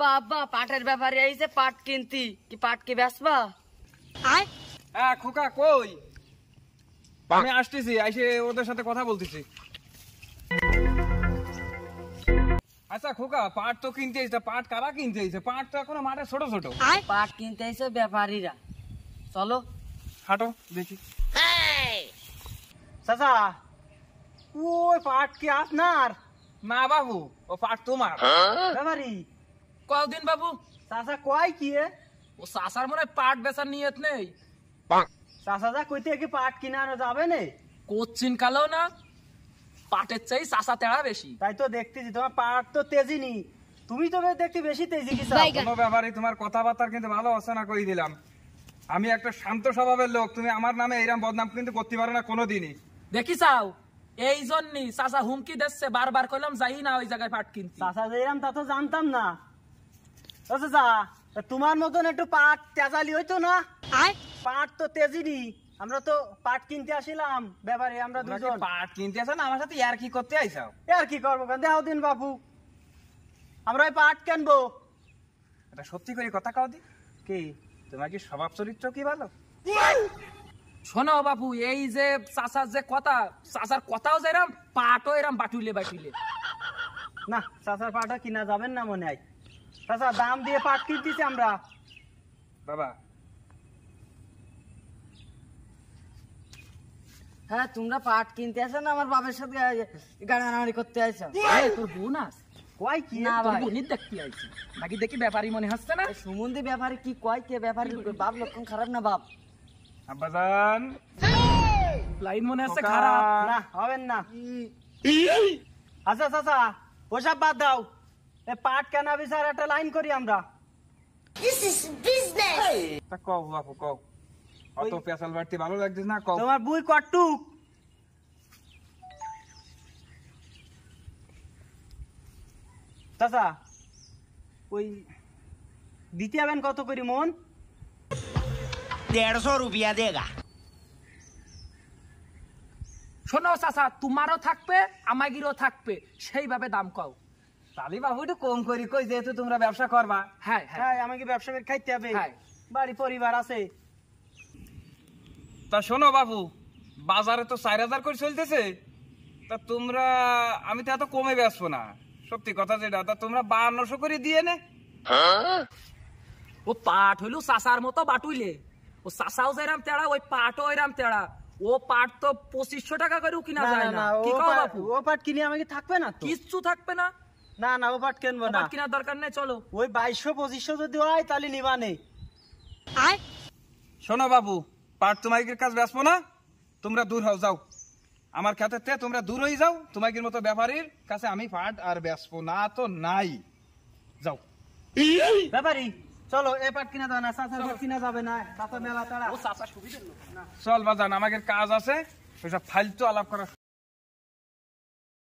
আব্বা আব্বা পাটের ব্যাপারে এই যে পাট কিনতি কি পাট কি বেচবা? হ্যাঁ খোকা কই? আমি আসতেছি, এসে ওদের সাথে কথা বলতেছি। আচ্ছা খোকা, পাট তো কিনতে এসেছে, পাট কারা কিনতে এসেছে? পাট তো এখনো মাঠে ছোট ছোট। পাট কিনতে এসে ব্যাপারীরা। চলো হাঁটো দেখি। চাচা ওই পাট কি আপনার? না বাবু, ও পাট তোমার। ব্যাপারি কদিন বাবু চাচা কয় কি এ? ও সাসার মনে হয় পাট বেচার নিয়ত নেই। চাচা যা কইতে কি পাট কিনা আনা যাবে না? কোচিন কালো না, পাটের চাই সাসা তেড়া বেশি। তাই তো দেখতেছি তোমার পাট তো তেজি নি, তুমি তো দেখতে বেশি তেজি কি কোনো ব্যাপারে তোমার কথাবার্তা কিন্তু ভালো আছে না, কই দিলাম। আমি একটা শান্ত স্বভাবের লোক, তুমি আমার নামে এরকম বদনাম কিন্তু করতে পারো না কোনোদিনই। দেখি চাও এই জন্যই চাচা হুমকি দিচ্ছে, বারবার কইলাম যাই না ওই জায়গায় পাট কিনতে। চাচা যে এরম তা তো জানতাম না। ও চাচা তোমার মতন একটু পাট তেজালি হইতো না? পাট তো তেজি নি, আমরা তো পাট কিনতে আসিলাম ব্যাপারে, আমরা তোমরা কি দুজন। পাট কিনতে আসো না আমার সাথে ইয়ার কি করতে আইসাও? আর কি করবো কেন, দেও দিন বাবু, আমরা ওই পাট কিনবো। এটা সত্যি করে কথা কাও দি কি, তোমার কি স্বভাব চরিত্র কি ভালো? শোনো বাবু, এই যে চাচার যে কথা, চাচার কথাও যে এরম, পাটও এরম বাটুইলে বাটুইলে। না চাচার পাটা কিনা যাবেন না মনে হয়। চাচা দাম দিয়ে পাট কিনতেছি আমরা। বাবা হ্যাঁ তোমরা পাট কিনতে আসো না আমার বাবার সাথে গাড়াগাড়ি করতে আইছো? এই তোর বোন আস কয় কি না তোর ভাই, বোনই দেখতে আইছি নাকি? দেখি ব্যাপারই মনে হচ্ছে না। এই সুমন্দি ব্যাপারে কি কয়, কে ব্যাপারে বাপ লক্ষণ খারাপ না বাপ? আব্বাজান লাইন মনে হচ্ছে খোকা। খারাপ। না হবেন না। আচ্ছা চাচা ওসব বাদ দাও, এ পাট কেনা বিচার একটা লাইন করি আমরা। তা কও বাপু কও, অত পেশাল বাড়তি ভালো লাগছিস না, কও। তোমার বুই কটুক? চাচা ওই দিতে হবেন কত করি মন? 150 रुपया देगा। শোনো চাচা, তোমারও থাকবে আমাগিরও থাকবে, সেইভাবে দাম কও। তালি বাবু একটু কম করি কই, যেহেতু তোমরা ব্যবসা করবা। হ্যাঁ হ্যাঁ হ্যাঁ আমাকে ব্যবসা করে খাইতে হবে, হ্যাঁ। বাড়ি পরিবার আছে। তা শোনো বাবু, বাজারে তো 4000 করে চলতেছে, তা তোমরা, আমি তো এত কমে বেচবো না, সত্যি কথা যেটা, তা তোমরা 5200 করে দিয়ে নে। ও পাট হইলো চাচার মতো বাটুইলে, ও চাচাও যেরাম তেড়া ওই পাটও এরাম তেড়া। ও পাট তো 2500 টাকা করেও কিনা না যায় না না। না, কি ও কও পাট- বাপু? ও পাট কিনে আমাকে থাকবে না তো? কিচ্ছু থাকবে না। না না ও পাট কিনবো না। পাট কেনার দরকার নেই, চলো। ওই 2200-2500 যদি হয় তাহলে নিবা নেই। শোনো বাবু, পাট তোমাদের কাজ বেচবো না, তোমরা দূর হও, যাও আমার ক্ষেতের থেকে তোমরা দূর হয়ে যাও। তোমাদের মতো ব্যাপারীর কাছে আমি পাট আর বেচবো না তো নাই, যাও। ব্যাপারি চলো, এ পাট কিনা যাবে না, চাচার পাট কিনা যাবে না, চাচা মেলা তারা। ও চাচা সুবিধা চল বাজান, আমাদের কাজ আছে, ওইসব ফালতু আলাপ করা